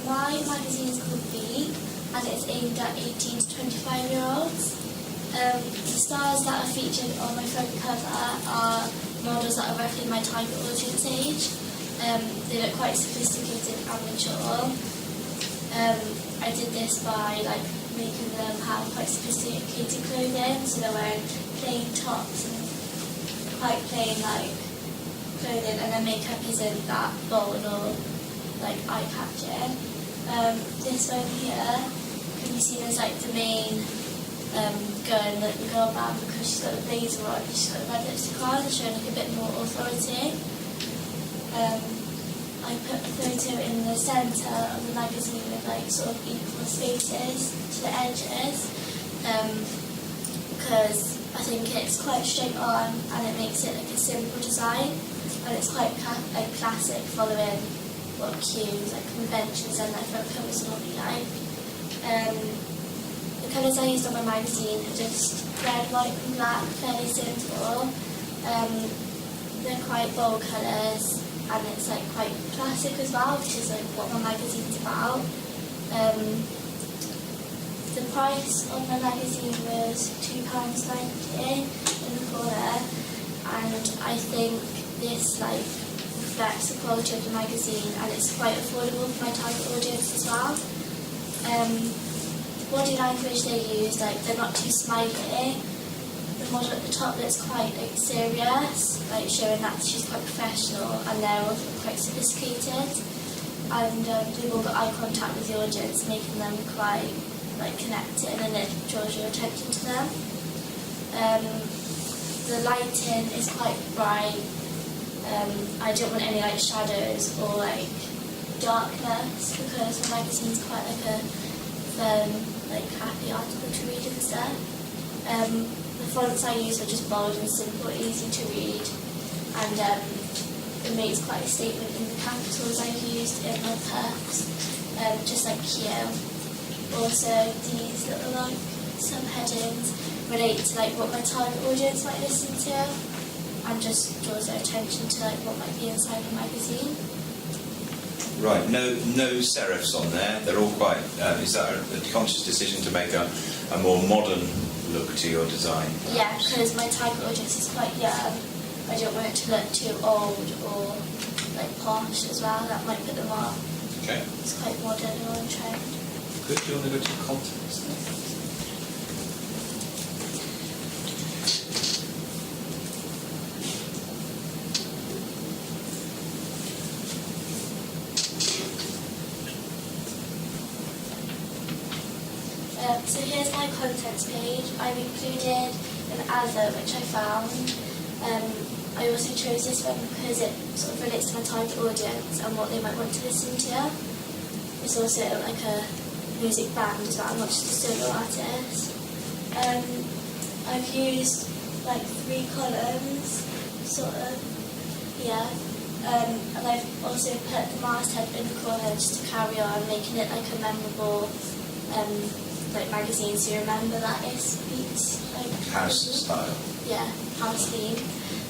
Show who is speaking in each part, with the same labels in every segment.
Speaker 1: my magazine is called Beak, and it's aimed at 18 to 25-year-olds. The stars that are featured on my front cover are models that are roughly my target audience age. They look quite sophisticated and mature. I did this by making them have quite sophisticated clothing, so they're wearing plain tops and quite plain clothing, and their makeup isn't that bold or eye-catching. This one here can be seen as the main the girl band, because she's got a blazer on and she's got a red lipstick on, showing a bit more authority. I put the photo in the centre of the magazine with sort of equal spaces to the edges, because I think it's quite straight on and it makes it a simple design, and it's quite classic, following what cues, conventions and front covers normally like. The colours I used on my magazine are just red, white and black, fairly simple. They're quite bold colours, and it's quite classic as well, which is what my magazine's about. The price of my magazine was £2.90 in the corner, and I think this reflects the quality of the magazine, and it's quite affordable for my target audience as well. The body language they use, they're not too smiley. The model at the top looks quite serious, showing that she's quite professional, and they're all quite sophisticated. And they've all got eye contact with the audience, making them quite connected, and it draws your attention to them. The lighting is quite bright. I don't want any shadows or darkness, because my magazine's quite a fun, happy article to read and stuff. The fonts I use are just bold and simple, easy to read, and it makes quite a statement in the capitals I've used in my text, just here. Also, these little subheadings relate to what my target audience might listen to, and just draws their attention to what might be inside the magazine.
Speaker 2: Right, no serifs on there. They're all quite. Is that a conscious decision to make a more modern look to your design?
Speaker 1: Yeah, because my target audience is quite young. I don't want it to look too old or posh as well. That might put them off.
Speaker 2: Okay.
Speaker 1: It's quite modern and on trend.
Speaker 2: Good. Do you want to go to context?
Speaker 1: So here's my contents page. I've included an advert which I found. I also chose this one because it sort of relates to my target audience and what they might want to listen to. It's also a music band as well, not just a solo artist. I've used 3 columns, sort of, yeah. And I've also put the masthead in the corner just to carry on, making it a memorable magazine, so you remember that it's
Speaker 2: house style.
Speaker 1: Yeah, house theme.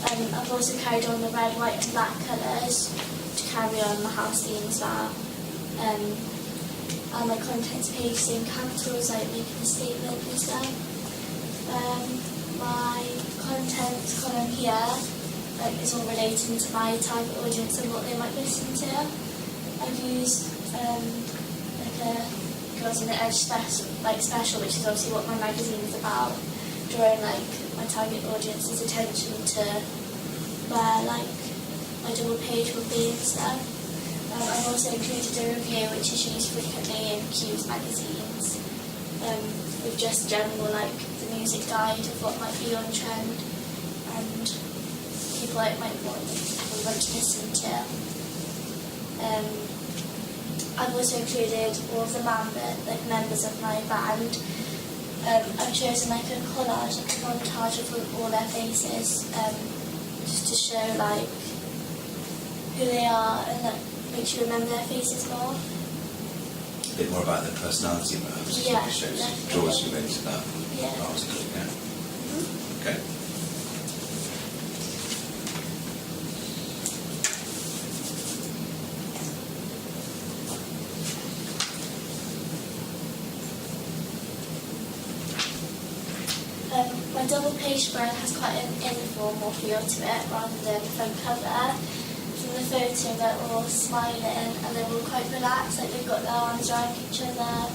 Speaker 1: I've also carried on the red, white and black colours to carry on the house theme as well. And my contents page is in capitals, making a statement and stuff. My contents column here is all relating to my target audience and what they might listen to. I've used a Girls on the Edge special, which is obviously what my magazine is about, drawing my target audience's attention to where my double page will be and stuff. I've also included a review which is used frequently in Q's magazines, with just general the music guide of what might be on trend and people might want to listen to. I've also included all of the members of my band. I've chosen a collage, a montage of all their faces, just to show who they are and makes you remember their faces more.
Speaker 2: A bit more about their personality, perhaps.
Speaker 1: Yeah,
Speaker 2: It draws you into that article. Yeah.
Speaker 1: Mm-hmm.
Speaker 2: Okay.
Speaker 1: my double page spread has quite an informal feel to it rather than the front cover. From the photo they're all smiling and they're all quite relaxed, like they've got their arms around each other.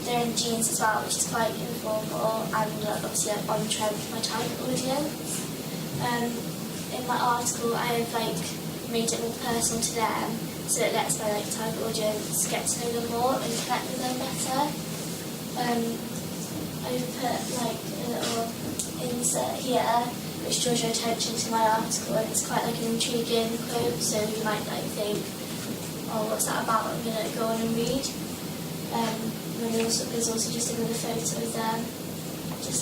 Speaker 1: They're in jeans as well, which is quite informal and obviously on trend for my target audience. In my article I have made it more personal to them, so it lets my target audience get to know them more and connect with them better. I put a little insert here which draws your attention to my article, and it's quite an intriguing quote, so you might think, oh, what's that about? I'm going to go on and read. And there's also just another photo of them, just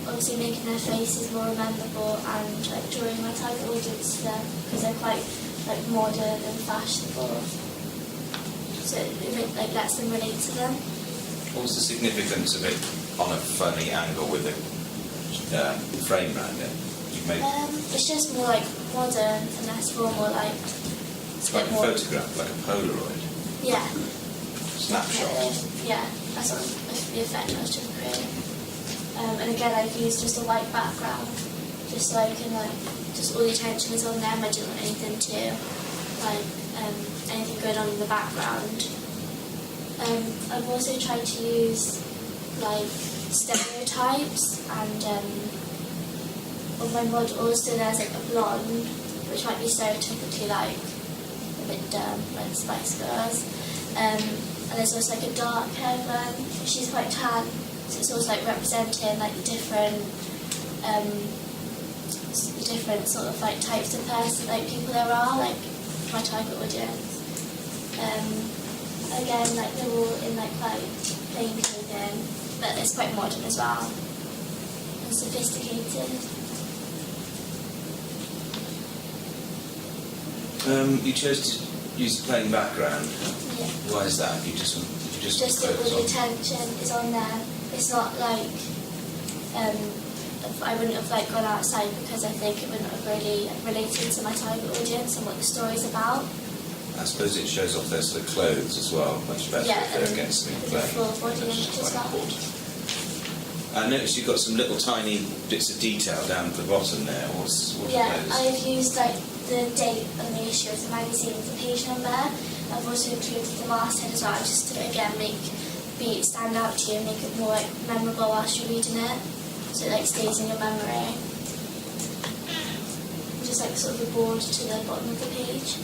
Speaker 1: obviously making their faces more memorable and drawing my target audience to them because they're quite modern and fashionable. So it lets them relate to them.
Speaker 2: What's the significance of it on a funny angle with a frame around it? You've made
Speaker 1: it's just more modern and less formal.
Speaker 2: It's like a photograph, like a Polaroid.
Speaker 1: Yeah.
Speaker 2: Snapshot.
Speaker 1: Yeah, that's what the effect I was trying to create. And again, I've used just a white background, just so I can just all the attention is on them. I don't want anything to anything going on in the background. I've also tried to use stereotypes, and on my model also there's a blonde, which might be stereotypically a bit dumb, like Spice Girls. And there's also a dark haired one. She's quite tan, so it's also representing different sort of types of people there are, my target audience. Again, they're all in quite plain clothing, but it's quite modern as well and sophisticated.
Speaker 2: You chose to use a plain background.
Speaker 1: Yeah.
Speaker 2: Why is that? Did you just
Speaker 1: that all the attention is on there. It's not I wouldn't have gone outside because I think it wouldn't have really related to my target audience and what the story's about.
Speaker 2: I suppose it shows off their sort of clothes as well, much better if they're against something plain.
Speaker 1: The full body image as well.
Speaker 2: I noticed you've got some little tiny bits of detail down at the bottom there. What are those?
Speaker 1: I've used the date on the issue of the magazine, the page number. I've also included the masthead as well, just to again stand out to you and make it more memorable whilst you're reading it, so it stays in your memory. Just sort of the board to the bottom of the page.